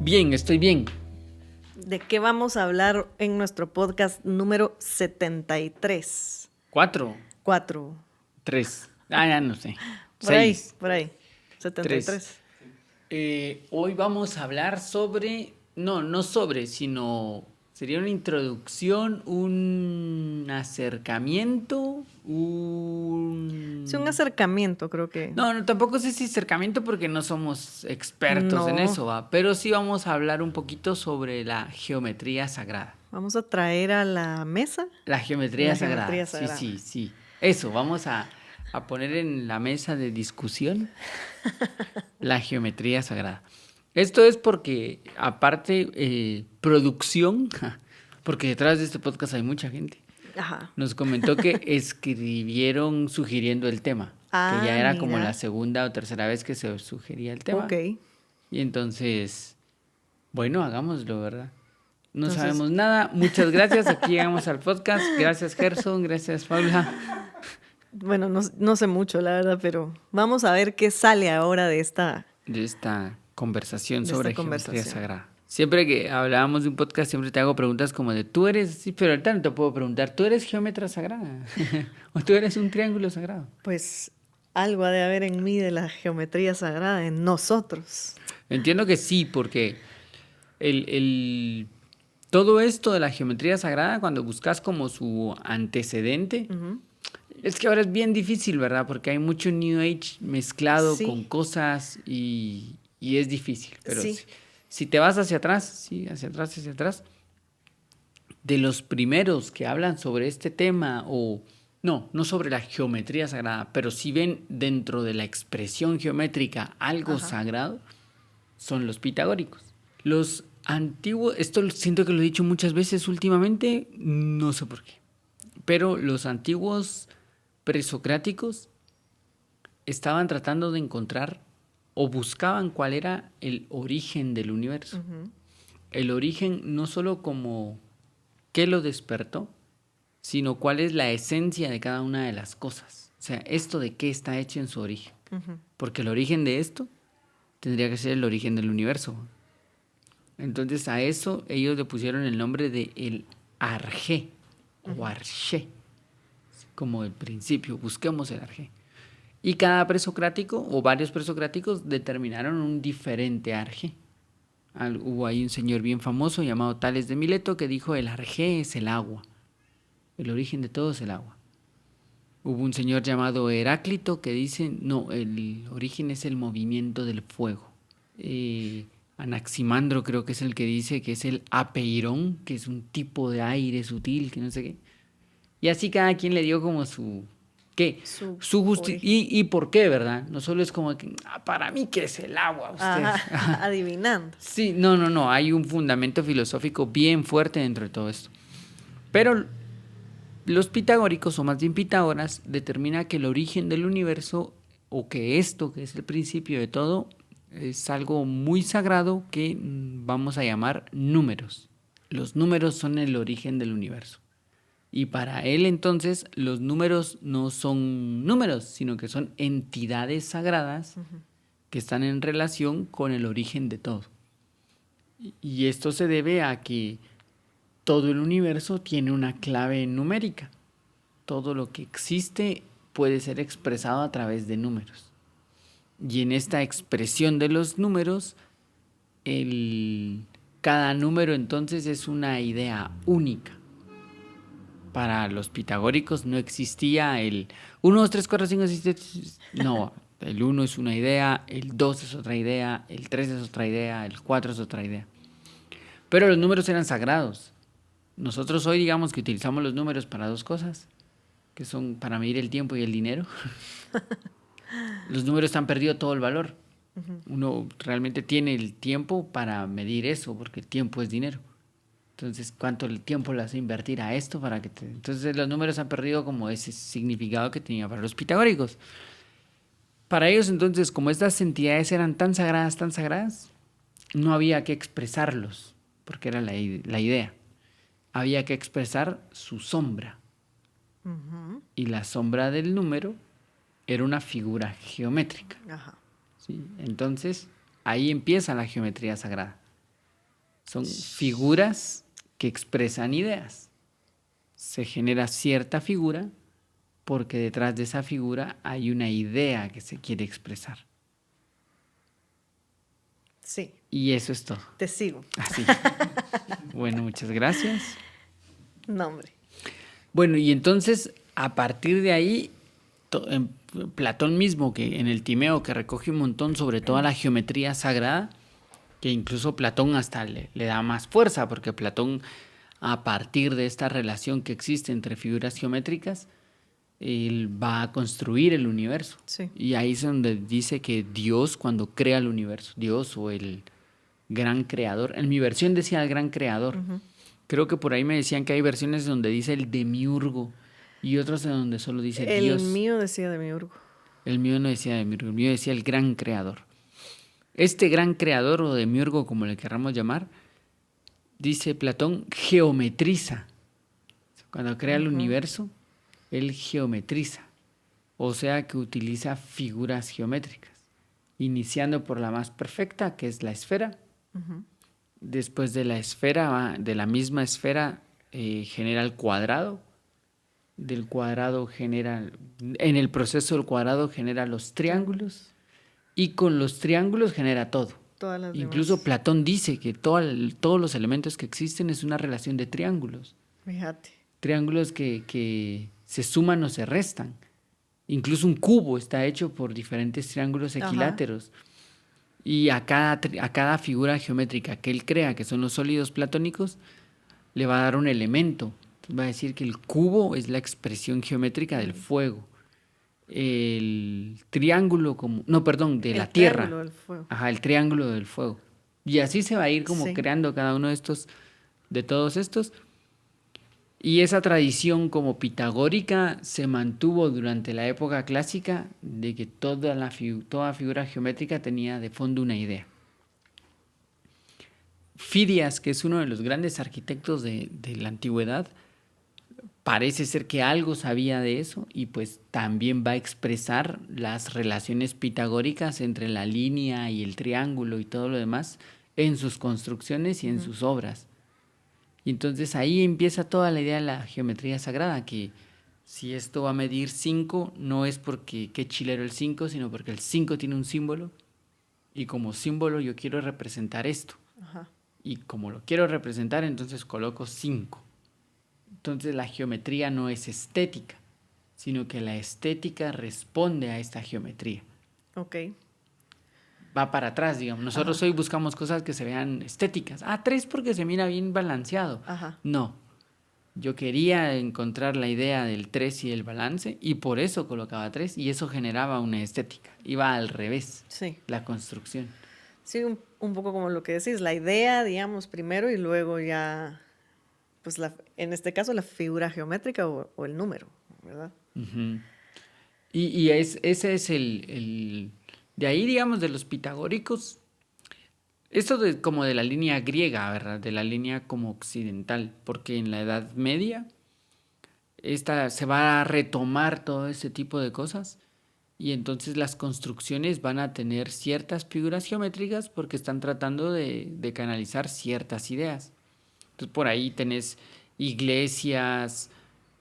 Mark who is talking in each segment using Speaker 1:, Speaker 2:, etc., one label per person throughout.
Speaker 1: Bien, estoy bien.
Speaker 2: ¿De qué vamos a hablar en nuestro podcast número 73?
Speaker 1: 4,
Speaker 2: 4.
Speaker 1: 3. Ya no sé.
Speaker 2: Por ahí,
Speaker 1: 6,
Speaker 2: por ahí.
Speaker 1: 3.
Speaker 2: 73.
Speaker 1: Hoy vamos a hablar sobre, no sobre, sino sería una introducción, un acercamiento,
Speaker 2: Sí, un acercamiento, creo que.
Speaker 1: No, tampoco sé si acercamiento porque no somos expertos en
Speaker 2: No.
Speaker 1: eso, ¿va? Pero sí vamos a hablar un poquito sobre la geometría sagrada.
Speaker 2: Vamos a traer a la mesa
Speaker 1: La geometría
Speaker 2: la
Speaker 1: sagrada,
Speaker 2: geometría
Speaker 1: sí,
Speaker 2: sagrada.
Speaker 1: sí, sí. Eso, vamos a poner en la mesa de discusión la geometría sagrada. Esto es porque, aparte, producción, porque detrás de este podcast hay mucha gente,
Speaker 2: Ajá.
Speaker 1: nos comentó que escribieron sugiriendo el tema, que ya
Speaker 2: Ah,
Speaker 1: era como la
Speaker 2: mira.
Speaker 1: segunda o tercera vez que se sugería el tema.
Speaker 2: Ok.
Speaker 1: Y entonces, bueno, hagámoslo, ¿verdad? No
Speaker 2: Entonces,
Speaker 1: sabemos nada. Muchas gracias. Aquí llegamos al podcast. Gracias, Gerson. Gracias, Paula.
Speaker 2: bueno, no sé mucho, la verdad, pero vamos a ver qué sale ahora de esta
Speaker 1: De esta conversación sobre geometría
Speaker 2: conversación.
Speaker 1: sagrada. Siempre que hablábamos de un podcast, siempre te hago preguntas como de, tú eres, sí, pero ahorita no te puedo preguntar, ¿tú eres geómetra sagrada? ¿O tú eres un triángulo sagrado?
Speaker 2: Pues algo ha de haber en mí de la geometría sagrada, en nosotros.
Speaker 1: Entiendo que sí, porque todo esto de la geometría sagrada, cuando buscas como su antecedente,
Speaker 2: Ujú.
Speaker 1: es que ahora es bien difícil, ¿verdad? Porque hay mucho New Age mezclado con
Speaker 2: Sí,
Speaker 1: cosas y es difícil. Pero
Speaker 2: sí.
Speaker 1: si te vas hacia atrás, sí, hacia atrás, de los primeros que hablan sobre este tema, o no sobre la geometría sagrada, pero si ven dentro de la expresión geométrica algo
Speaker 2: Ajá.
Speaker 1: sagrado, son los pitagóricos. Los antiguos, esto siento que lo he dicho muchas veces últimamente, no sé por qué, pero los antiguos presocráticos estaban tratando de encontrar o buscaban cuál era el origen del universo.
Speaker 2: Ujú.
Speaker 1: El origen no solo como qué lo despertó, sino cuál es la esencia de cada una de las cosas. O sea, esto de qué está hecho en su origen.
Speaker 2: Ujú.
Speaker 1: Porque el origen de esto tendría que ser el origen del universo. Entonces a eso ellos le pusieron el nombre de el arjé o arché, como el principio, busquemos el arjé. Y cada presocrático o varios presocráticos determinaron un diferente arjé. Hubo ahí un señor bien famoso llamado Tales de Mileto que dijo el arjé es el agua, el origen de todo es el agua. Hubo un señor llamado Heráclito que dice no, el origen es el movimiento del fuego. Anaximandro creo que es el que dice que es el apeirón, que es un tipo de aire sutil, que no sé qué. Y así cada quien le dio como su... ¿Qué?
Speaker 2: Su
Speaker 1: Su
Speaker 2: origen.
Speaker 1: y por qué, ¿verdad? No solo es como que, para mí, ¿qué es el agua? Ustedes.
Speaker 2: Ajá. Adivinando.
Speaker 1: Sí, no. Hay un fundamento filosófico bien fuerte dentro de todo esto. Pero los pitagóricos, o más bien Pitágoras, determina que el origen del universo, o que esto, que es el principio de todo, es algo muy sagrado que vamos a llamar números. Los números son el origen del universo. Y para él entonces los números no son números, sino que son entidades sagradas que están en relación con el origen de todo. Y esto se debe a que todo el universo tiene una clave numérica. Todo lo que existe puede ser expresado a través de números. Y en esta expresión de los números, cada número entonces es una idea única. Para los pitagóricos no existía el 1, 2, 3, 4, 5, 6, 7. No, el 1 es una idea, el 2 es otra idea, el 3 es otra idea, el 4 es otra idea. Pero los números eran sagrados. Nosotros hoy digamos que utilizamos los números para dos cosas, que son para medir el tiempo y el dinero. Los números han perdido todo el valor. Uno realmente tiene el tiempo para medir eso, porque el tiempo es dinero. Entonces, ¿cuánto el tiempo le vas a invertir a esto para que te... Entonces, los números han perdido como ese significado que tenía para los pitagóricos. Para ellos, entonces, como estas entidades eran tan sagradas, no había que expresarlos, porque era la idea. Había que expresar su sombra.
Speaker 2: Ujú.
Speaker 1: Y la sombra del número era una figura geométrica.
Speaker 2: Ajá.
Speaker 1: ¿Sí? Entonces, ahí empieza la geometría sagrada. Son figuras que expresan ideas. Se genera cierta figura porque detrás de esa figura hay una idea que se quiere expresar.
Speaker 2: Sí.
Speaker 1: Y eso es todo.
Speaker 2: Te sigo.
Speaker 1: Así. Bueno, muchas gracias.
Speaker 2: No, hombre.
Speaker 1: Bueno, y entonces, a partir de ahí, Platón mismo, que en el Timeo, que recoge un montón sobre toda la geometría sagrada, que incluso Platón hasta le da más fuerza, porque Platón, a partir de esta relación que existe entre figuras geométricas, él va a construir el universo.
Speaker 2: Sí.
Speaker 1: Y ahí es donde dice que Dios, cuando crea el universo, Dios o el gran creador, en mi versión decía el gran creador. Creo que por ahí me decían que hay versiones donde dice el demiurgo y otras en donde solo dice Dios.
Speaker 2: El mío decía demiurgo.
Speaker 1: El mío no decía demiurgo, el mío decía el gran creador. Este gran creador o demiurgo, como le querramos llamar, dice Platón, geometriza. Cuando crea el universo, él geometriza. O sea que utiliza figuras geométricas. Iniciando por la más perfecta, que es la esfera. Después de la esfera, de la misma esfera, genera el cuadrado. Del cuadrado genera, en el proceso del cuadrado genera los triángulos. Y con los triángulos genera todo.
Speaker 2: Todas las
Speaker 1: Incluso
Speaker 2: demás.
Speaker 1: Platón dice que todos los elementos que existen es una relación de triángulos.
Speaker 2: Fíjate.
Speaker 1: Triángulos que se suman o se restan. Incluso un cubo está hecho por diferentes triángulos equiláteros. Y a cada figura geométrica que él crea, que son los sólidos platónicos, le va a dar un elemento. Entonces va a decir que el cubo es la expresión geométrica del fuego. El triángulo de la tierra.
Speaker 2: Triángulo del fuego.
Speaker 1: Ajá, el triángulo del fuego. Y así se va a ir como creando cada uno de todos estos. Y esa tradición como pitagórica se mantuvo durante la época clásica de que toda figura geométrica tenía de fondo una idea. Fidias, que es uno de los grandes arquitectos de la antigüedad, parece ser que algo sabía de eso y pues también va a expresar las relaciones pitagóricas entre la línea y el triángulo y todo lo demás en sus construcciones y en sus obras. Y entonces ahí empieza toda la idea de la geometría sagrada, que si esto va a medir 5, no es porque qué chilero el 5, sino porque el 5 tiene un símbolo y como símbolo yo quiero representar esto. Y como lo quiero representar, entonces coloco 5. Entonces la geometría no es estética, sino que la estética responde a esta geometría.
Speaker 2: Ok.
Speaker 1: Va para atrás, digamos. Nosotros hoy buscamos cosas que se vean estéticas. 3 porque se mira bien balanceado. No. Yo quería encontrar la idea del 3 y el balance y por eso colocaba 3 y eso generaba una estética. Iba al revés, la construcción.
Speaker 2: Sí, un poco como lo que decís, la idea, digamos, primero y luego ya, pues en este caso la figura geométrica o el número, ¿verdad?
Speaker 1: Y ese es de ahí, digamos, de los pitagóricos, esto como de la línea griega, ¿verdad? De la línea como occidental, porque en la Edad Media se va a retomar todo ese tipo de cosas y entonces las construcciones van a tener ciertas figuras geométricas porque están tratando de canalizar ciertas ideas. Entonces por ahí tenés iglesias,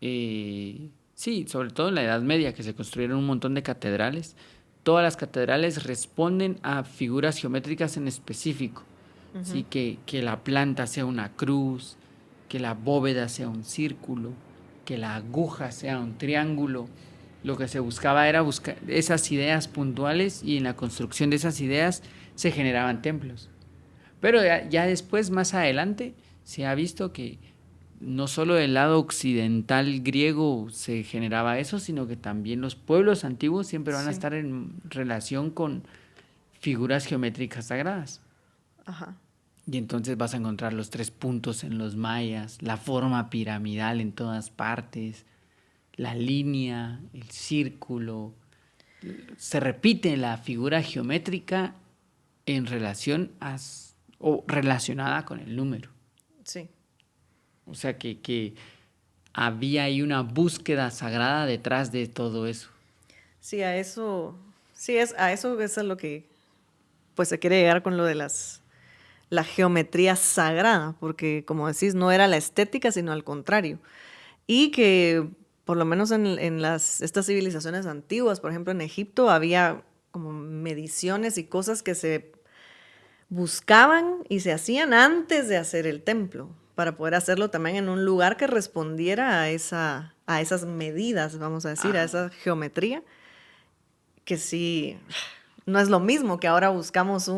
Speaker 1: sí, sobre todo en la Edad Media, que se construyeron un montón de catedrales. Todas las catedrales responden a figuras geométricas en específico. ¿Sí? Que la planta sea una cruz, que la bóveda sea un círculo, que la aguja sea un triángulo. Lo que se buscaba era buscar esas ideas puntuales y en la construcción de esas ideas se generaban templos. Pero ya después, más adelante, se ha visto que no solo del lado occidental griego se generaba eso, sino que también los pueblos antiguos siempre van a estar en relación con figuras geométricas sagradas. Y entonces vas a encontrar los 3 puntos en los mayas, la forma piramidal en todas partes, la línea, el círculo. Se repite la figura geométrica en relación o relacionada con el número.
Speaker 2: Sí.
Speaker 1: O sea que había ahí una búsqueda sagrada detrás de todo eso.
Speaker 2: Sí, a eso es a lo que pues se quiere llegar con lo de las la geometría sagrada, porque como decís, no era la estética, sino al contrario. Y que por lo menos en estas civilizaciones antiguas, por ejemplo en Egipto, había como mediciones y cosas que se buscaban y se hacían antes de hacer el templo, para poder hacerlo también en un lugar que respondiera a esas medidas, vamos a decir, a esa geometría, que sí, no es lo mismo que ahora buscamos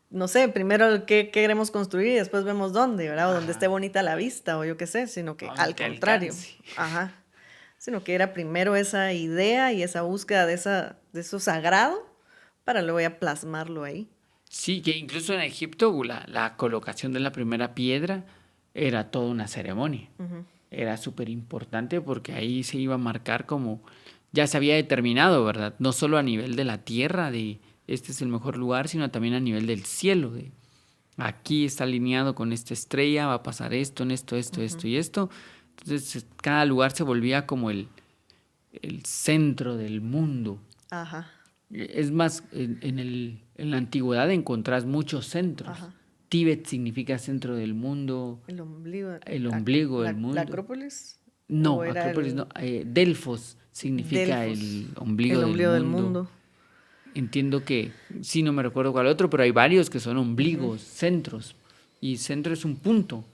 Speaker 2: no sé, primero qué queremos construir y después vemos dónde, ¿verdad? O donde esté bonita la vista o yo qué sé, sino que al contrario. Ajá. Sino que era primero esa idea y esa búsqueda de eso sagrado para luego ya plasmarlo ahí.
Speaker 1: Sí, que incluso en Egipto la colocación de la primera piedra era toda una ceremonia. Era súper importante porque ahí se iba a marcar como ya se había determinado, ¿verdad? No solo a nivel de la tierra, de este es el mejor lugar, sino también a nivel del cielo, de aquí está alineado con esta estrella, va a pasar esto, en esto, esto, esto y esto. Entonces cada lugar se volvía como el centro del mundo.
Speaker 2: Ajá.
Speaker 1: Es más, en la antigüedad encontrás muchos centros.
Speaker 2: Ajá.
Speaker 1: Tíbet significa centro del mundo.
Speaker 2: El ombligo.
Speaker 1: El ombligo del mundo.
Speaker 2: ¿La Acrópolis?
Speaker 1: No, Acrópolis no. Delfos significa
Speaker 2: Delfos,
Speaker 1: el ombligo,
Speaker 2: del mundo.
Speaker 1: Entiendo que, sí, no me recuerdo cuál otro, pero hay varios que son ombligos, centros. Y centro es un punto.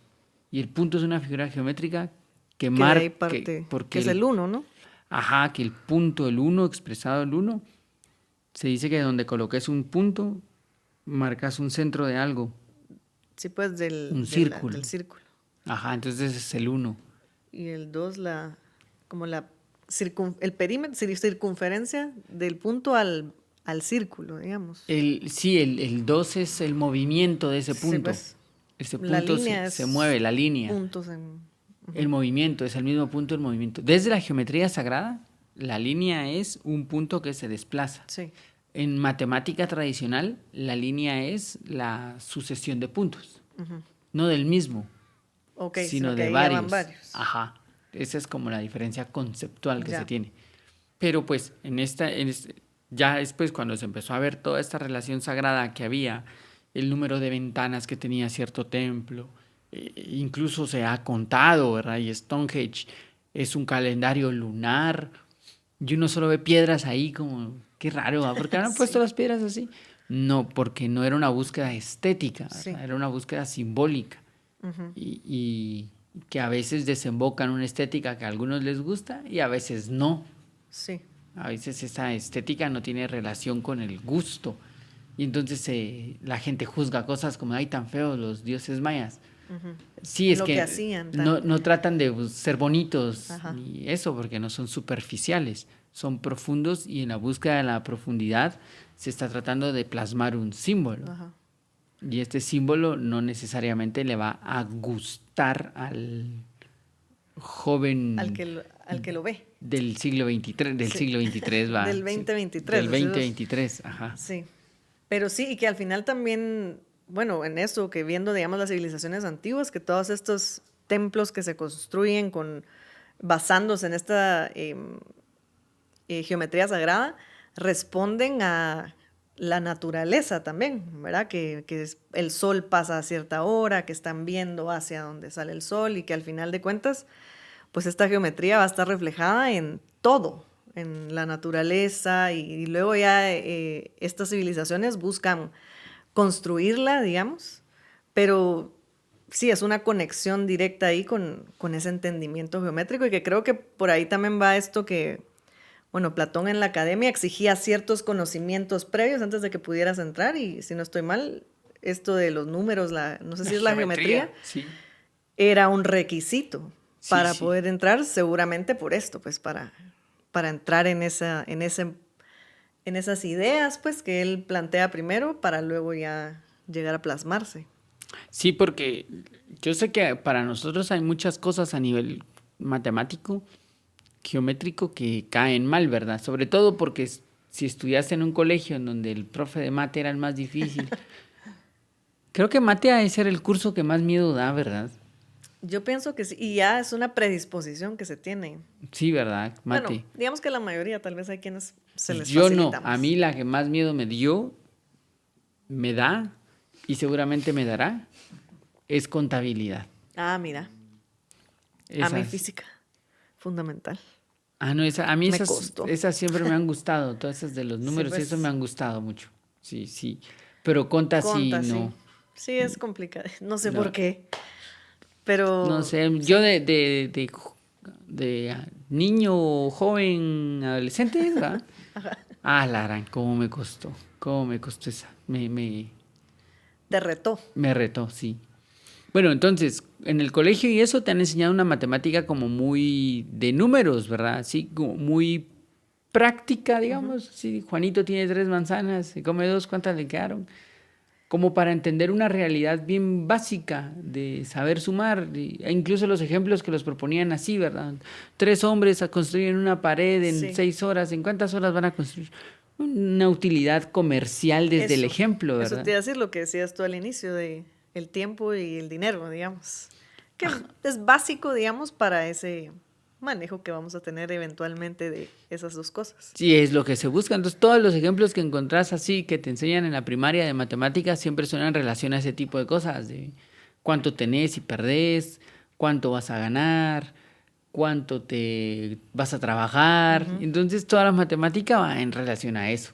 Speaker 1: Y el punto es una figura geométrica que marca.
Speaker 2: Que es el uno, ¿no?
Speaker 1: Ajá, que el punto, el uno, expresado el uno, se dice que donde coloques un punto, marcas un centro de algo.
Speaker 2: Sí, pues
Speaker 1: un círculo.
Speaker 2: del círculo.
Speaker 1: Ajá, entonces ese es el 1.
Speaker 2: Y el 2, el perímetro, circunferencia del punto al círculo, digamos.
Speaker 1: El 2 es el movimiento de ese punto. Sí, pues, ese punto se mueve, la línea.
Speaker 2: Puntos
Speaker 1: El movimiento, es el mismo punto del movimiento. Desde la geometría sagrada, la línea es un punto que se desplaza.
Speaker 2: Sí.
Speaker 1: En matemática tradicional, la línea es la sucesión de puntos. No del mismo, sino de varios. Ajá. Esa es como la diferencia conceptual que se tiene. Pero pues ya después cuando se empezó a ver toda esta relación sagrada que había, el número de ventanas que tenía cierto templo, incluso se ha contado, ¿verdad? Y Stonehenge es un calendario lunar y uno solo ve piedras ahí como, qué raro, ¿verdad? ¿Por qué han puesto las piedras así? No, porque no era una búsqueda estética, era una búsqueda simbólica. Y que a veces desemboca en una estética que a algunos les gusta y a veces no.
Speaker 2: Sí.
Speaker 1: A veces esa estética no tiene relación con el gusto. Y entonces la gente juzga cosas como, ay, tan feos los dioses mayas. Sí, es que
Speaker 2: hacían,
Speaker 1: no tratan de ser bonitos ni eso, porque no son superficiales, son profundos y en la búsqueda de la profundidad se está tratando de plasmar un símbolo. Y este símbolo no necesariamente le va a gustar al joven...
Speaker 2: Al que lo ve.
Speaker 1: Del siglo XXIII, siglo XXIII va.
Speaker 2: Del 2023.
Speaker 1: Del 2023, ajá.
Speaker 2: Sí. Pero sí, y que al final también, bueno, en eso, que viendo, digamos, las civilizaciones antiguas, que todos estos templos que se construyen basándose en esta geometría sagrada, responden a la naturaleza también, ¿verdad? Que el sol pasa a cierta hora, que están viendo hacia donde sale el sol y que al final de cuentas, pues esta geometría va a estar reflejada en todo, en la naturaleza y luego ya estas civilizaciones buscan construirla, digamos, pero sí, es una conexión directa ahí con ese entendimiento geométrico y que creo que por ahí también va esto que, bueno, Platón en la academia exigía ciertos conocimientos previos antes de que pudieras entrar y si no estoy mal, esto de los números, no sé si es la geometría,
Speaker 1: sí.
Speaker 2: Era un requisito para poder entrar, seguramente por esto, pues para entrar en esas ideas pues que él plantea primero para luego ya llegar a plasmarse.
Speaker 1: Sí, porque yo sé que para nosotros hay muchas cosas a nivel matemático, geométrico que caen mal, ¿verdad? Sobre todo porque si estudiaste en un colegio en donde el profe de mate era el más difícil. Creo que mate ha de ser el curso que más miedo da, ¿verdad?
Speaker 2: Yo pienso que sí, y ya es una predisposición que se tiene.
Speaker 1: Sí, ¿verdad? Mate.
Speaker 2: Bueno, digamos que la mayoría, tal vez hay quienes se les
Speaker 1: Yo
Speaker 2: facilita
Speaker 1: no,
Speaker 2: más.
Speaker 1: a mí la que más miedo me da, y seguramente me dará, es contabilidad.
Speaker 2: Ah, mira. A mí física, fundamental.
Speaker 1: Ah, no, a mí
Speaker 2: Me costó.
Speaker 1: esas siempre me han gustado, todas esas de los
Speaker 2: Sí,
Speaker 1: números, y eso me
Speaker 2: pues,
Speaker 1: han gustado mucho. Sí, sí. Pero conta sí,
Speaker 2: conta, sí.
Speaker 1: no.
Speaker 2: Sí, es complicado. No sé por
Speaker 1: No,
Speaker 2: qué,
Speaker 1: no
Speaker 2: pero
Speaker 1: sé, yo
Speaker 2: sí.
Speaker 1: de niño, joven, adolescente, ¿verdad? Ah, la gran, cómo me costó esa.
Speaker 2: Te retó.
Speaker 1: Me retó, sí. Bueno, entonces, en el colegio y eso te han enseñado una matemática como muy de números, ¿verdad? Así como muy práctica,
Speaker 2: Ujú.
Speaker 1: digamos. Si Juanito tiene 3 manzanas, se come 2, ¿cuántas le quedaron? Como para entender una realidad bien básica de saber sumar, e incluso los ejemplos que los proponían así, ¿verdad? 3 hombres construyen una pared en
Speaker 2: Sí,
Speaker 1: 6 horas, ¿en cuántas horas van a construir? Una utilidad comercial desde el
Speaker 2: eso.
Speaker 1: ejemplo,
Speaker 2: Eso
Speaker 1: ¿verdad?
Speaker 2: te iba a decir lo que decías tú al inicio de el tiempo y el dinero, digamos. Que es básico, digamos, para ese manejo que vamos a tener eventualmente de esas dos cosas.
Speaker 1: Sí, es lo que se busca. Entonces, todos los ejemplos que encontrás así, que te enseñan en la primaria de matemáticas, siempre son en relación a ese tipo de cosas, de cuánto tenés y perdés, cuánto vas a ganar, cuánto te vas a trabajar.
Speaker 2: Ujú.
Speaker 1: Entonces, toda la matemática va en relación a eso.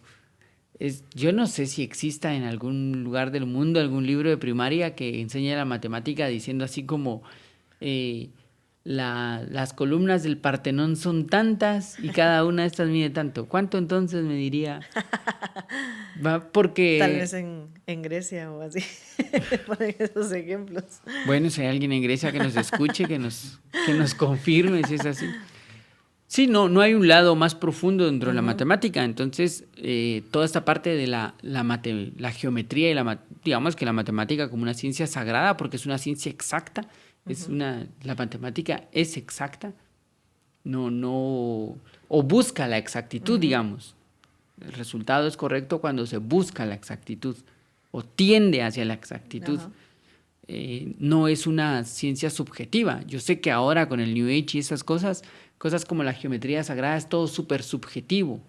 Speaker 1: Yo no sé si exista en algún lugar del mundo algún libro de primaria que enseñe la matemática diciendo así como eh, las columnas del Partenón son tantas y cada una de estas mide tanto. ¿Cuánto entonces me diría? Va
Speaker 2: Tal vez
Speaker 1: porque,
Speaker 2: en Grecia o así, ponen esos ejemplos.
Speaker 1: bueno, si hay alguien en Grecia que nos escuche, que nos confirme si es así. Sí, no, no hay un lado más profundo dentro de la
Speaker 2: Ujú,
Speaker 1: matemática. Entonces, toda esta parte de la geometría y digamos que la matemática como una ciencia sagrada, porque es una ciencia exacta,
Speaker 2: ujú,
Speaker 1: la matemática es exacta, o busca la exactitud,
Speaker 2: ujú.
Speaker 1: digamos. El resultado es correcto cuando se busca la exactitud o tiende hacia la exactitud.
Speaker 2: Ajá.
Speaker 1: No es una ciencia subjetiva. Yo sé que ahora con el New Age y esas cosas, cosas como la geometría sagrada es todo súper subjetivo.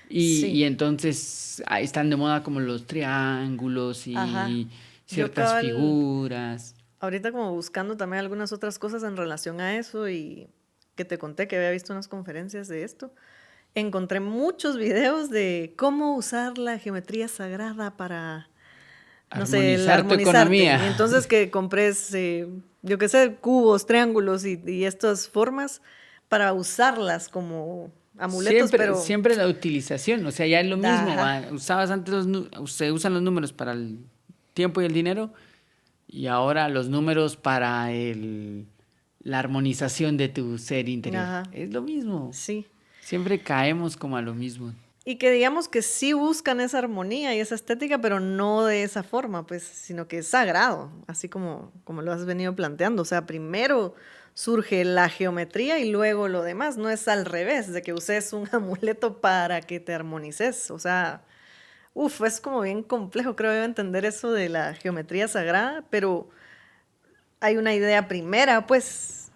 Speaker 1: Y
Speaker 2: Sí,
Speaker 1: entonces ahí están de moda como los triángulos
Speaker 2: ajá.
Speaker 1: y
Speaker 2: Yo
Speaker 1: ciertas
Speaker 2: cabal,
Speaker 1: figuras.
Speaker 2: ahorita como buscando también algunas otras cosas en relación a eso y que te conté que había visto unas conferencias de esto, encontré muchos videos de cómo usar la geometría sagrada para, no sé, el
Speaker 1: Armonizar tu
Speaker 2: armonizarte.
Speaker 1: economía.
Speaker 2: Y entonces que compres, yo qué sé, cubos, triángulos y estas formas para usarlas como amuletos,
Speaker 1: Siempre,
Speaker 2: pero,
Speaker 1: siempre la utilización, o sea, ya es lo mismo.
Speaker 2: ajá,
Speaker 1: ¿Va? Usabas antes se usan los números para el tiempo y el dinero, y ahora los números para la armonización de tu ser interior.
Speaker 2: ajá,
Speaker 1: Es lo mismo.
Speaker 2: sí.
Speaker 1: Siempre caemos como a lo mismo.
Speaker 2: Y que digamos que sí buscan esa armonía y esa estética, pero no de esa forma, pues, sino que es sagrado, así como lo has venido planteando. O sea, primero surge la geometría y luego lo demás. No es al revés, de que uses un amuleto para que te armonices. O sea, es como bien complejo, creo yo, entender eso de la geometría sagrada, pero hay una idea primera, pues,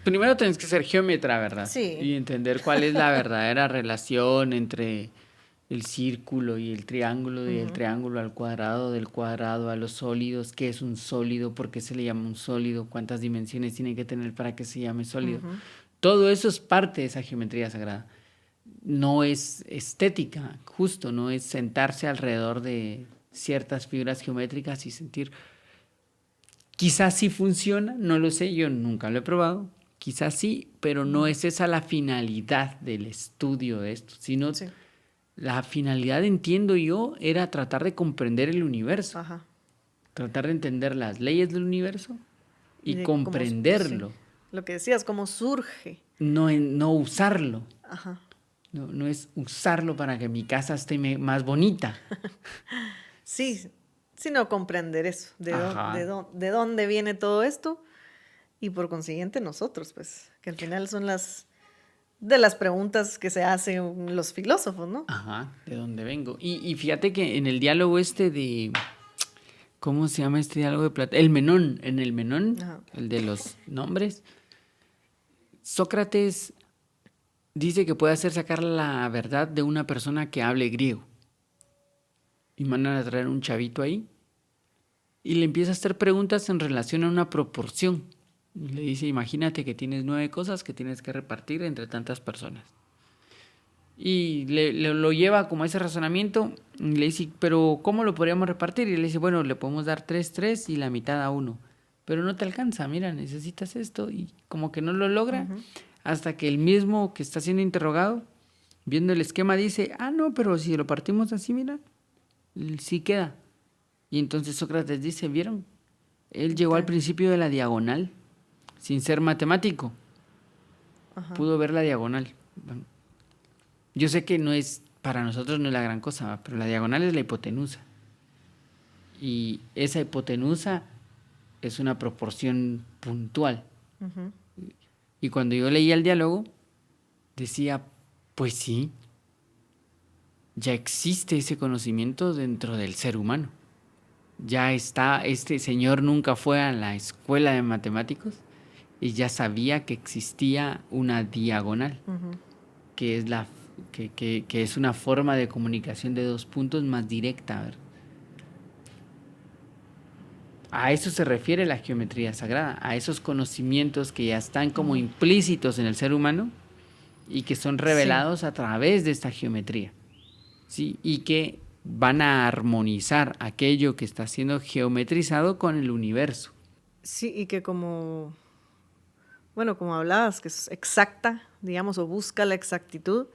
Speaker 1: Primero tenés que ser geómetra, ¿verdad?
Speaker 2: sí.
Speaker 1: Y entender cuál es la verdadera relación entre el círculo y el triángulo, y el
Speaker 2: Ujú,
Speaker 1: triángulo al cuadrado, del cuadrado a los sólidos, qué es un sólido, por qué se le llama un sólido, cuántas dimensiones tiene que tener para que se llame sólido.
Speaker 2: ujú.
Speaker 1: Todo eso es parte de esa geometría sagrada. No es estética, justo, no es sentarse alrededor de ciertas figuras geométricas y sentir. Quizás sí funciona, no lo sé, yo nunca lo he probado. Quizás sí, pero no es esa la finalidad del estudio de esto, sino
Speaker 2: Sí,
Speaker 1: la finalidad, entiendo yo, era tratar de comprender el universo,
Speaker 2: ajá.
Speaker 1: tratar de entender las leyes del universo
Speaker 2: Y
Speaker 1: y
Speaker 2: de cómo, sí,
Speaker 1: comprenderlo,
Speaker 2: lo que decías, cómo surge.
Speaker 1: no usarlo.
Speaker 2: Ajá.
Speaker 1: No es usarlo para que mi casa esté más bonita.
Speaker 2: Sí, sino comprender eso,
Speaker 1: Ajá.
Speaker 2: de dónde viene todo esto y por consiguiente nosotros, pues, que al final son de las preguntas que se hacen los filósofos, ¿no?
Speaker 1: Ajá, de dónde vengo. Y fíjate que en el diálogo este de, ¿cómo se llama este diálogo de Platón? En el Menón,
Speaker 2: Ajá.
Speaker 1: el de los nombres, Sócrates dice que puede hacer sacar la verdad de una persona que hable griego. y mandan a traer un chavito ahí y le empieza a hacer preguntas en relación a una proporción. Y le dice, imagínate que tienes 9 cosas que tienes que repartir entre tantas personas. Y lo lleva como a ese razonamiento y le dice, pero ¿cómo lo podríamos repartir? Y le dice, bueno, le podemos dar 3 3 y la mitad a uno. Pero no te alcanza, mira, necesitas esto. Y como que no lo logra hasta que el mismo que está siendo interrogado, viendo el esquema, dice, no, pero si lo partimos así, mira, sí queda. Y entonces Sócrates dice, ¿vieron? Él llegó al principio de la diagonal sin ser matemático. Pudo ver la diagonal. Bueno, yo sé que no es, para nosotros no es la gran cosa, pero la diagonal es la hipotenusa. Y esa hipotenusa es una proporción puntual. Y cuando yo leía el diálogo, decía, pues sí, ya existe ese conocimiento dentro del ser humano. Ya está, este señor nunca fue a la escuela de matemáticos y ya sabía que existía una diagonal, que es que es una forma de comunicación de 2 puntos más directa, ¿verdad? A eso se refiere la geometría sagrada, a esos conocimientos que ya están como implícitos en el ser humano y que son revelados a través de esta geometría, ¿sí? Y que van a armonizar aquello que está siendo geometrizado con el universo.
Speaker 2: Sí, y que como hablabas, que es exacta, digamos, o busca la exactitud,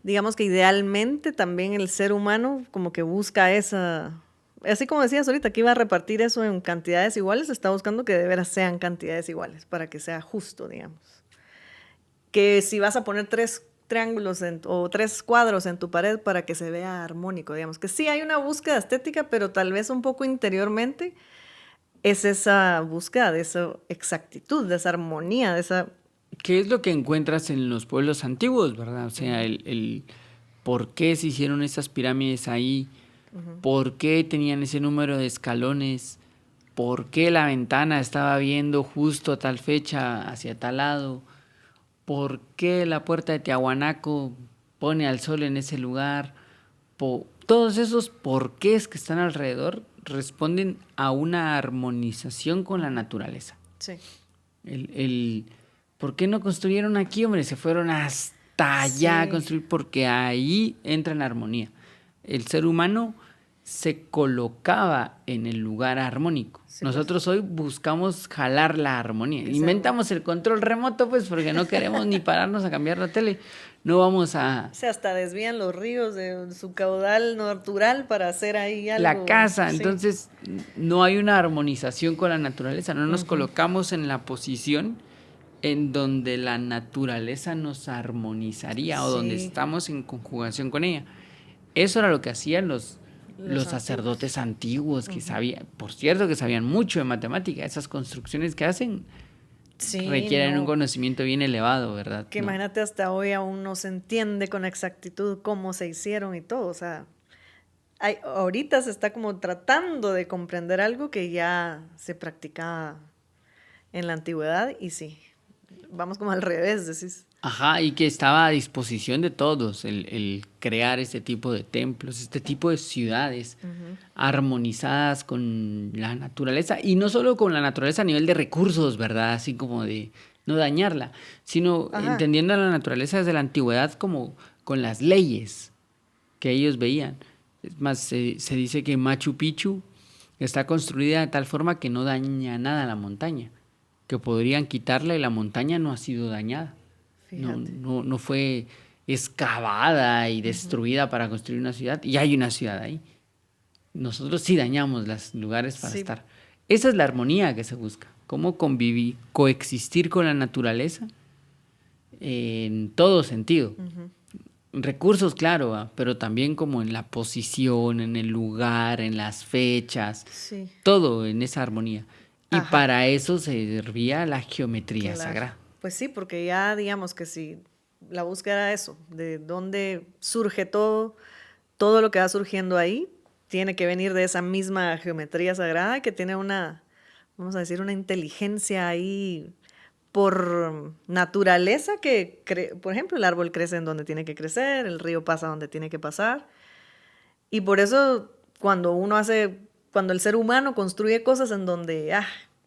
Speaker 2: digamos que idealmente también el ser humano como que busca esa, así como decías ahorita, que iba a repartir eso en cantidades iguales, está buscando que de veras sean cantidades iguales para que sea justo, digamos. Que si vas a poner 3 triángulos o 3 cuadros en tu pared para que se vea armónico, digamos, que sí hay una búsqueda estética, pero tal vez un poco interiormente es esa búsqueda de esa exactitud, de esa armonía, de esa...
Speaker 1: ¿Qué es lo que encuentras en los pueblos antiguos, verdad? O sea, el por qué se hicieron esas pirámides ahí, por qué tenían ese número de escalones, por qué la ventana estaba viendo justo a tal fecha hacia tal lado, por qué la puerta de Tiahuanaco pone al sol en ese lugar. Todos esos porqués que están alrededor responden a una armonización con la naturaleza.
Speaker 2: Sí.
Speaker 1: ¿Por qué no construyeron aquí, hombre? Se fueron hasta allá a construir porque ahí entra en armonía. El ser humano se colocaba en el lugar armónico. Sí, nosotros hoy buscamos jalar la armonía. Inventamos el control remoto, pues, porque no queremos ni pararnos a cambiar la tele. No vamos a...
Speaker 2: O sea, hasta desvían los ríos de su caudal natural para hacer ahí algo.
Speaker 1: La casa. Sí. Entonces, no hay una armonización con la naturaleza. No nos colocamos en la posición en donde la naturaleza nos armonizaría o donde estamos en conjugación con ella. Eso era lo que hacían los sacerdotes antiguos que sabían, por cierto, que sabían mucho de matemática. Esas construcciones que hacen requieren un conocimiento bien elevado, ¿verdad?
Speaker 2: Que imagínate, hasta hoy aún no se entiende con exactitud cómo se hicieron y todo. O sea, ahorita se está como tratando de comprender algo que ya se practicaba en la antigüedad y sí, vamos como al revés, decís.
Speaker 1: Ajá, y que estaba a disposición de todos el crear este tipo de templos, este tipo de ciudades armonizadas con la naturaleza, y no solo con la naturaleza a nivel de recursos, ¿verdad? Así como de no dañarla, sino entendiendo a la naturaleza desde la antigüedad como con las leyes que ellos veían. Es más, se dice que Machu Picchu está construida de tal forma que no daña nada a la montaña, que podrían quitarla y la montaña no ha sido dañada. No fue excavada y destruida para construir una ciudad, y hay una ciudad ahí. Nosotros sí dañamos los lugares para estar. Esa es la armonía que se busca. Cómo convivir, coexistir con la naturaleza en todo sentido. Recursos, claro, pero también como en la posición, en el lugar, en las fechas, todo en esa armonía. Y para eso se servía la geometría sagrada.
Speaker 2: Pues sí, porque ya digamos que si la búsqueda era eso, de dónde surge todo lo que va surgiendo ahí, tiene que venir de esa misma geometría sagrada que tiene una, vamos a decir, una inteligencia ahí por naturaleza que, por ejemplo, el árbol crece en donde tiene que crecer, el río pasa donde tiene que pasar, Y por eso cuando el ser humano construye cosas en donde,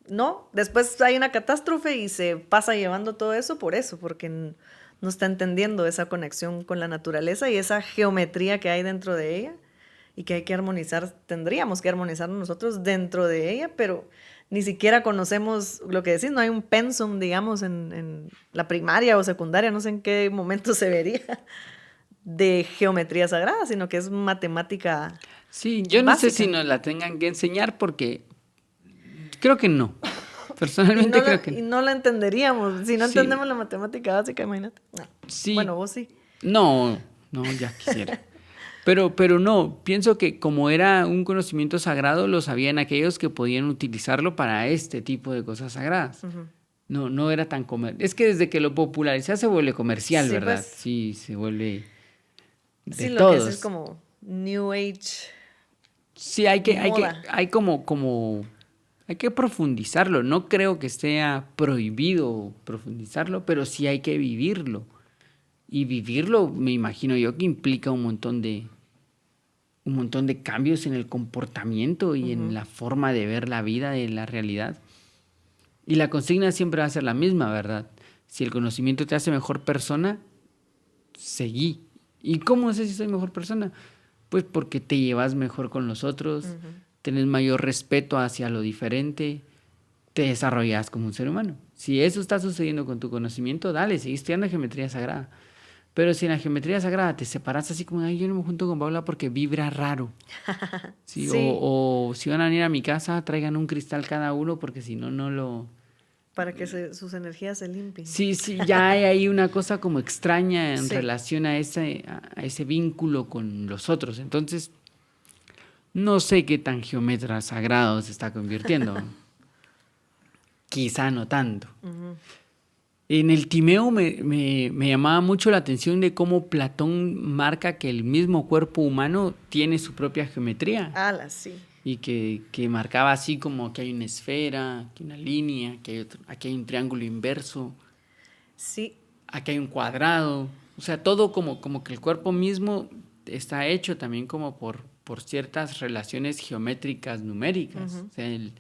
Speaker 2: no, después hay una catástrofe y se pasa llevando todo eso, porque no está entendiendo esa conexión con la naturaleza y esa geometría que hay dentro de ella y que hay que armonizar, tendríamos que armonizar nosotros dentro de ella, pero ni siquiera conocemos lo que decís, no hay un pensum, digamos, en la primaria o secundaria, no sé en qué momento se vería, de geometría sagrada, sino que es matemática
Speaker 1: Sí, yo no sé si
Speaker 2: básica.
Speaker 1: nos la tengan que enseñar porque creo que no.
Speaker 2: Y
Speaker 1: Personalmente creo que no.
Speaker 2: no la entenderíamos. Si no
Speaker 1: Sí,
Speaker 2: entendemos la matemática básica, imagínate. No.
Speaker 1: sí,
Speaker 2: Bueno, vos sí.
Speaker 1: no, no, ya quisiera. Pero no, pienso que como era un conocimiento sagrado, lo sabían aquellos que podían utilizarlo para este tipo de cosas sagradas. No, no era tan comercial. Es que desde que lo popularizas se vuelve comercial,
Speaker 2: Sí,
Speaker 1: ¿verdad?
Speaker 2: pues,
Speaker 1: Sí, se vuelve de
Speaker 2: sí, lo que es
Speaker 1: todos.
Speaker 2: como New Age
Speaker 1: Sí,
Speaker 2: moda.
Speaker 1: hay que profundizarlo. No creo que sea prohibido profundizarlo, pero sí hay que vivirlo. Y vivirlo, me imagino yo, que implica un montón de cambios en el comportamiento y en la forma de ver la vida, de la realidad. Y la consigna siempre va a ser la misma, ¿verdad? Si el conocimiento te hace mejor persona, seguí. ¿Y cómo sé si soy mejor persona? Pues porque te llevas mejor con los otros, tenés mayor respeto hacia lo diferente, te desarrollas como un ser humano. Si eso está sucediendo con tu conocimiento, dale, sigue estudiando geometría sagrada. Pero si en la geometría sagrada te separas así como, ay, yo no me junto con Paula porque vibra raro. ¿Sí?
Speaker 2: Sí,
Speaker 1: O si van a venir a mi casa, traigan un cristal cada uno porque si no, no lo...
Speaker 2: para que sus energías se limpien.
Speaker 1: Sí, sí, ya hay ahí una cosa como extraña en
Speaker 2: Sí,
Speaker 1: relación a ese vínculo con los otros. Entonces, no sé qué tan geometra sagrado se está convirtiendo. Quizá no tanto. En el Timeo me llamaba mucho la atención de cómo Platón marca que el mismo cuerpo humano tiene su propia geometría.
Speaker 2: sí.
Speaker 1: Y que marcaba así como que hay una esfera, que hay una línea, aquí hay un triángulo inverso,
Speaker 2: Sí,
Speaker 1: aquí hay un cuadrado. O sea, todo como que el cuerpo mismo está hecho también como por ciertas relaciones geométricas numéricas. O sea, el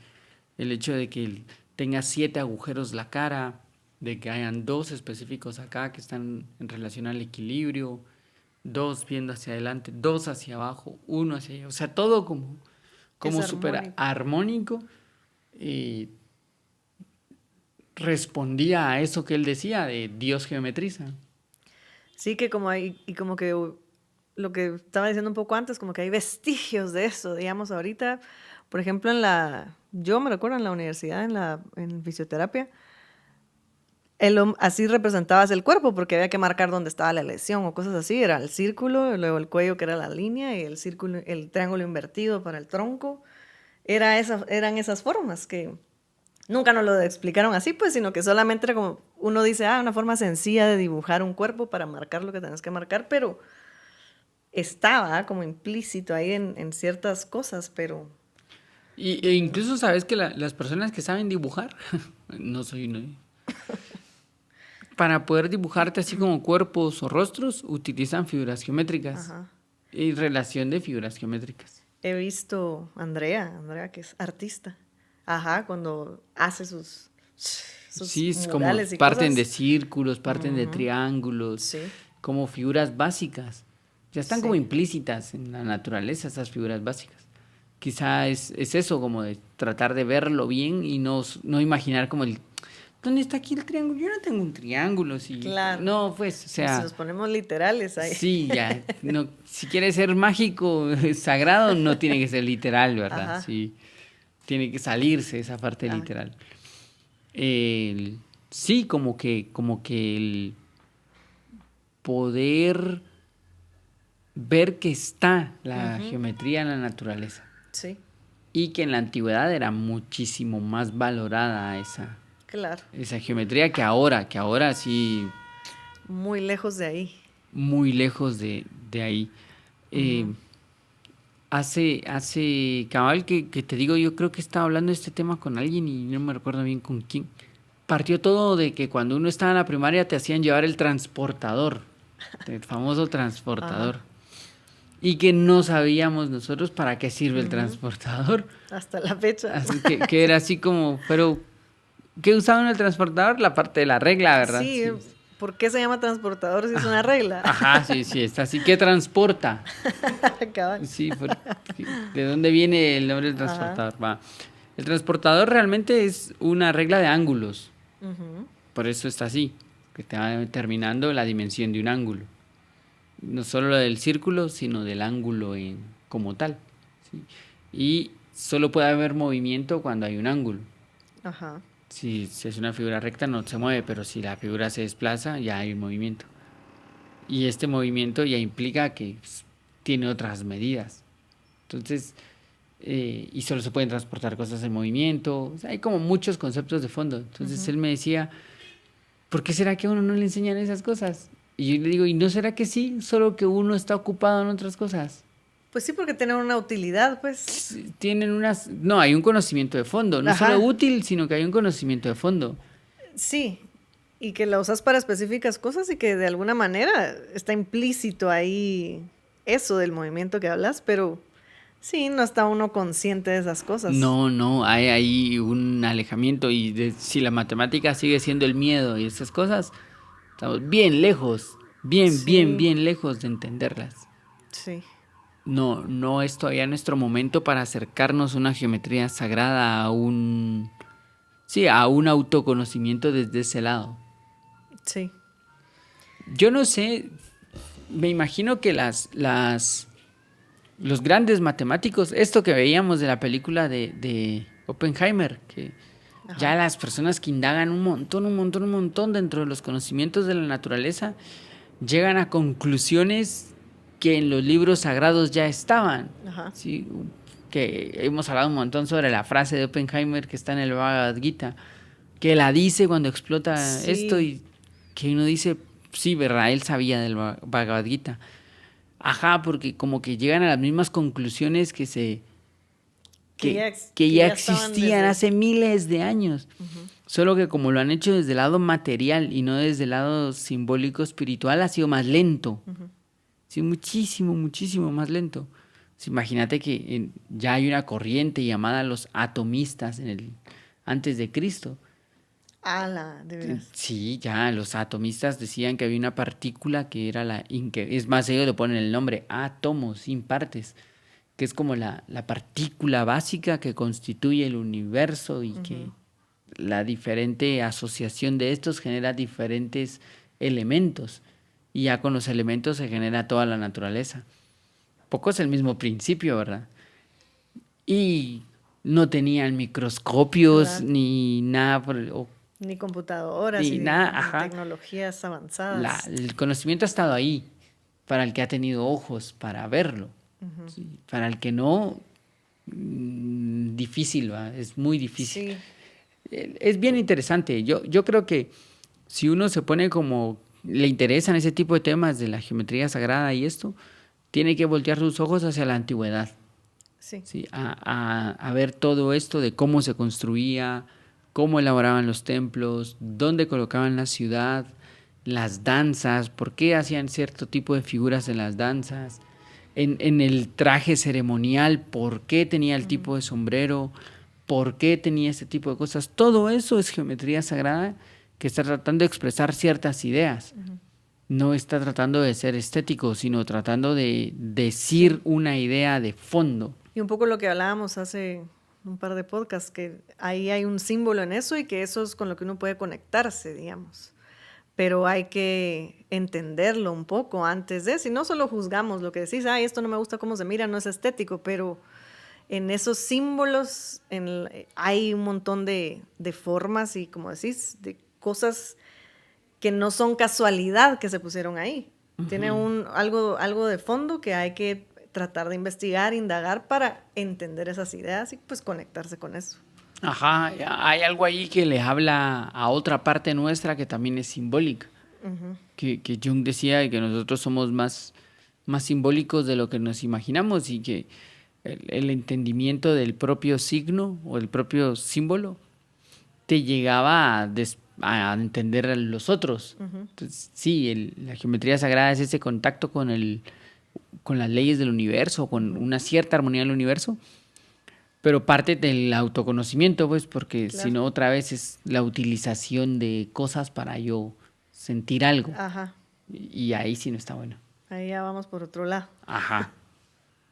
Speaker 1: hecho de que tenga 7 agujeros la cara, de que hayan 2 específicos acá que están en relación al equilibrio, 2 viendo hacia adelante, 2 hacia abajo, 1 hacia allá. O sea, todo
Speaker 2: es
Speaker 1: como súper
Speaker 2: armónico.
Speaker 1: armónico, y respondía a eso que él decía de Dios geometriza.
Speaker 2: Sí, que como hay, y como que lo que estaba diciendo un poco antes, como que hay vestigios de eso, digamos, ahorita, por ejemplo, yo me recuerdo en la universidad, en fisioterapia, así representabas el cuerpo porque había que marcar dónde estaba la lesión o cosas así, era el círculo, luego el cuello que era la línea y el triángulo invertido para el tronco, eran esas formas que nunca nos lo explicaron así, pues, sino que solamente era como, uno dice, una forma sencilla de dibujar un cuerpo para marcar lo que tenés que marcar, pero estaba como implícito ahí en ciertas cosas, pero
Speaker 1: E incluso sabes que las personas que saben dibujar, no soy uno, para poder dibujarte así como cuerpos o rostros, utilizan figuras geométricas
Speaker 2: ajá.
Speaker 1: y relación de figuras geométricas.
Speaker 2: He visto Andrea que es artista, ajá, cuando hace sus
Speaker 1: Sí, es como
Speaker 2: murales y
Speaker 1: parten de
Speaker 2: cosas.
Speaker 1: círculos, parten de
Speaker 2: Ujú.
Speaker 1: triángulos,
Speaker 2: Sí,
Speaker 1: como figuras básicas. Ya están como
Speaker 2: sí.
Speaker 1: implícitas en la naturaleza esas figuras básicas. Quizá es eso, como de tratar de verlo bien y no imaginar como ¿dónde está aquí el triángulo? Yo no tengo un triángulo, sí.
Speaker 2: Claro.
Speaker 1: No, pues, o
Speaker 2: Si
Speaker 1: sea,
Speaker 2: nos ponemos literales ahí.
Speaker 1: sí, ya. No, si quiere ser mágico, sagrado, no tiene que ser literal, ¿verdad?
Speaker 2: Ajá.
Speaker 1: Sí, tiene que salirse esa parte
Speaker 2: Ah,
Speaker 1: literal. El- sí, como que el poder ver que está la
Speaker 2: ujú.
Speaker 1: geometría en la naturaleza
Speaker 2: Sí,
Speaker 1: y que en la antigüedad era muchísimo más valorada
Speaker 2: claro.
Speaker 1: esa geometría que ahora sí,
Speaker 2: Muy lejos de ahí.
Speaker 1: muy lejos de ahí. Eh, cabal que te digo, yo creo que estaba hablando de este tema con alguien y no me recuerdo bien con quién. Partió todo de que cuando uno estaba en la primaria te hacían llevar el transportador, el famoso
Speaker 2: Ajá.
Speaker 1: transportador. y que no sabíamos nosotros para qué sirve el transportador.
Speaker 2: Hasta la fecha.
Speaker 1: Así que era así como, pero ¿qué usaban en el transportador? La parte de la regla, ¿verdad?
Speaker 2: Sí, ¿por qué se llama transportador si es una regla?
Speaker 1: Ajá, sí, está así. ¿Qué transporta?
Speaker 2: Cabal.
Speaker 1: Sí, ¿de dónde viene el nombre del transportador? Va. El transportador realmente es una regla de ángulos.
Speaker 2: Ujú.
Speaker 1: Por eso está así, que te va determinando la dimensión de un ángulo. No solo del círculo, sino del ángulo como tal. ¿Sí? Y solo puede haber movimiento cuando hay un ángulo.
Speaker 2: Ajá.
Speaker 1: Si es una figura recta no se mueve, pero si la figura se desplaza ya hay un movimiento. Y este movimiento ya implica que tiene otras medidas. Entonces, y solo se pueden transportar cosas en movimiento. O sea, hay como muchos conceptos de fondo. Entonces él me decía, ¿por qué será que a uno no le enseñan esas cosas? Y yo le digo, ¿y no será que sí? Solo que uno está ocupado en otras cosas.
Speaker 2: Pues sí, porque tienen una utilidad, pues.
Speaker 1: Tienen unas... No, hay un conocimiento de fondo. No
Speaker 2: Ajá.
Speaker 1: solo útil, sino que hay un conocimiento de fondo.
Speaker 2: Sí, y que la usas para específicas cosas y que de alguna manera está implícito ahí eso del movimiento que hablas, pero sí, no está uno consciente de esas cosas.
Speaker 1: No, hay ahí un alejamiento y si la matemática sigue siendo el miedo y esas cosas, estamos bien lejos,
Speaker 2: Sí.
Speaker 1: bien lejos de entenderlas.
Speaker 2: Sí,
Speaker 1: No es todavía nuestro momento para acercarnos a una geometría sagrada, a un autoconocimiento desde ese lado.
Speaker 2: sí.
Speaker 1: Yo no sé, me imagino que los grandes matemáticos, esto que veíamos de la película de Oppenheimer, que
Speaker 2: Ajá.
Speaker 1: ya las personas que indagan un montón dentro de los conocimientos de la naturaleza, llegan a conclusiones que en los libros sagrados ya estaban.
Speaker 2: Ajá.
Speaker 1: ¿Sí? Que hemos hablado un montón sobre la frase de Oppenheimer que está en el Bhagavad Gita, que la dice cuando explota
Speaker 2: Sí.
Speaker 1: esto y que uno dice, sí, ¿verdad? Él sabía del Bhagavad Gita. Ajá, porque como que llegan a las mismas conclusiones que ya existían hace miles de años. Solo que como lo han hecho desde el lado material y no desde el lado simbólico espiritual, ha sido más lento. Sí, muchísimo más lento. Imagínate que ya hay una corriente llamada los atomistas antes de Cristo.
Speaker 2: Ala, de veras.
Speaker 1: Sí, ya los atomistas decían que había una partícula que era es más, ellos le ponen el nombre átomos, sin partes, que es como la partícula básica que constituye el universo y que la diferente asociación de estos genera diferentes elementos. Y ya con los elementos se genera toda la naturaleza. Poco es el mismo principio, ¿verdad? Y no tenían microscopios,
Speaker 2: Claro.
Speaker 1: ni nada
Speaker 2: Ni computadoras,
Speaker 1: ni
Speaker 2: ni
Speaker 1: nada, ajá.
Speaker 2: tecnologías avanzadas.
Speaker 1: El conocimiento ha estado ahí para el que ha tenido ojos para verlo. ¿Sí? Para el que no, difícil, ¿va? Es muy difícil.
Speaker 2: Sí.
Speaker 1: Es bien interesante. Yo creo que si uno se pone le interesan ese tipo de temas de la geometría sagrada y esto, tiene que voltear sus ojos hacia la antigüedad.
Speaker 2: Sí.
Speaker 1: ¿Sí? A ver todo esto de cómo se construía, cómo elaboraban los templos, dónde colocaban la ciudad, las danzas, por qué hacían cierto tipo de figuras en las danzas, en el traje ceremonial, por qué tenía el tipo de sombrero, por qué tenía este tipo de cosas. Todo eso es geometría sagrada que está tratando de expresar ciertas ideas. No está tratando de ser estético, sino tratando de decir una idea de fondo.
Speaker 2: Y un poco lo que hablábamos hace un par de podcasts, que ahí hay un símbolo en eso y que eso es con lo que uno puede conectarse, digamos. Pero hay que entenderlo un poco antes de, si no solo juzgamos lo que decís, ay, esto no me gusta cómo se mira, no es estético, pero en esos símbolos hay un montón de formas y, como decís, de cosas que no son casualidad que se pusieron ahí. Tiene algo de fondo que hay que tratar de investigar, indagar para entender esas ideas y pues conectarse con eso.
Speaker 1: Ajá, hay algo ahí que les habla a otra parte nuestra que también es simbólica. Que Jung decía que nosotros somos más simbólicos de lo que nos imaginamos y que el entendimiento del propio signo o el propio símbolo te llegaba a entender a los otros. Entonces, sí, la geometría sagrada es ese contacto con el con las leyes del universo, con una cierta armonía del universo, pero parte del autoconocimiento, pues, porque
Speaker 2: Claro.
Speaker 1: si no otra vez es la utilización de cosas para yo sentir algo.
Speaker 2: Ajá.
Speaker 1: Y ahí sí no está bueno.
Speaker 2: Ahí ya vamos por otro lado.
Speaker 1: Ajá.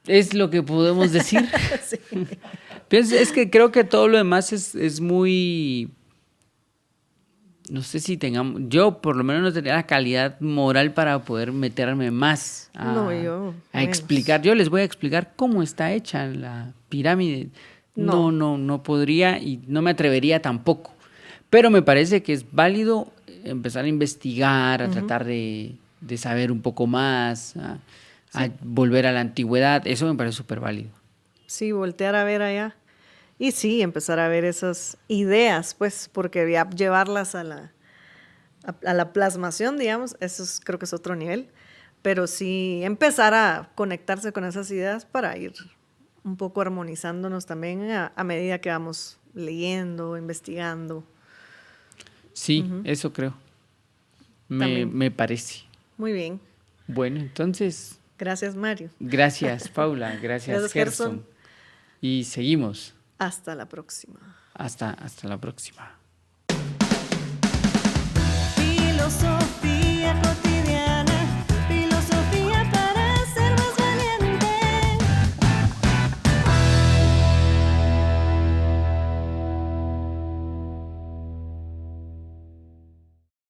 Speaker 1: Es lo que podemos decir.
Speaker 2: Sí.
Speaker 1: Es que creo que todo lo demás es muy... No sé si tengamos... Yo por lo menos no tenía la calidad moral para poder meterme más
Speaker 2: No, yo
Speaker 1: a
Speaker 2: menos.
Speaker 1: explicar. Yo les voy a explicar cómo está hecha la pirámide.
Speaker 2: No.
Speaker 1: No podría y no me atrevería tampoco. Pero me parece que es válido empezar a investigar, a tratar de saber un poco más, a volver a la antigüedad. Eso me parece súper válido.
Speaker 2: Sí, voltear a ver allá. Y sí, empezar a ver esas ideas, pues, porque ya llevarlas a la plasmación, digamos, creo que es otro nivel. Pero sí, empezar a conectarse con esas ideas para ir un poco armonizándonos también a medida que vamos leyendo, investigando.
Speaker 1: Sí, eso creo.
Speaker 2: También.
Speaker 1: Me parece.
Speaker 2: Muy bien.
Speaker 1: Bueno, entonces,
Speaker 2: Gracias, Mario.
Speaker 1: gracias, Paula. Gracias,
Speaker 2: Gracias,
Speaker 1: Gerson.
Speaker 2: Gerson.
Speaker 1: Y seguimos.
Speaker 2: Hasta la próxima.
Speaker 1: Hasta la próxima.
Speaker 3: Filosofía cotidiana.